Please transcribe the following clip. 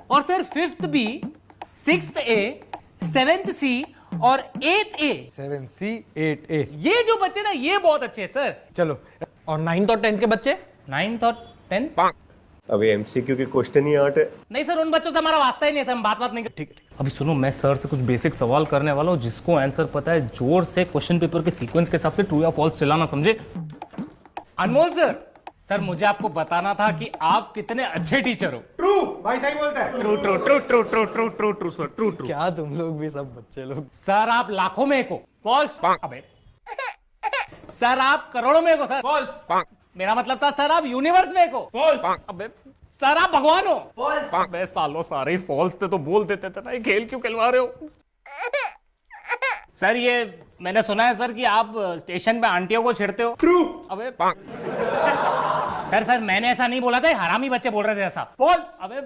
और sir 5th B, 6th ए, 7th सी और 8th ए, 7C 8A। ये जो बच्चे ना ये बहुत अच्छे हैं सर। चलो, और 9th और 10th के बच्चे? 9th और 10th? अभी एमसीक्यू के क्वेश्चन ही आठ है। नहीं सर, उन बच्चों से हमारा वास्ता ही नहीं है सर, हम बात नहीं कर। ठीक है, अभी सुनो, मैं सर से कुछ बेसिक सवाल करने वाला हूँ, जिसको आंसर पता है जोर से क्वेश्चन पेपर के सीक्वेंस के हिसाब से ट्रू या फॉल्स चिल्लाना, समझे? अनमोल सर, सर मुझे आपको बताना था कि आप कितने अच्छे टीचर हो। ट्रू, भाई सही बोलता है। True true true true true true true true sir, true true. क्या तुम लोग भी सब बच्चे लोग? सर आप लाखों में एक हो। फॉल्स। अबे सर आप करोड़ों में एक हो सर। फॉल्स। मेरा मतलब था सर आप यूनिवर्स में एक हो। फॉल्स। अबे सर आप भगवान हो। फॉल्स। अबे सालों सारे फॉल्स थे तो बोल देते थे ना, ये खेल क्यों खिलवा रहे हो? सर ये मैंने सुना है सर कि आप स्टेशन पे आंटियों को छेड़ते हो। ट्रू। अबे सर मैंने ऐसा नहीं बोला था, हरामी बच्चे बोल रहे थे ऐसा। फॉल्स। अबे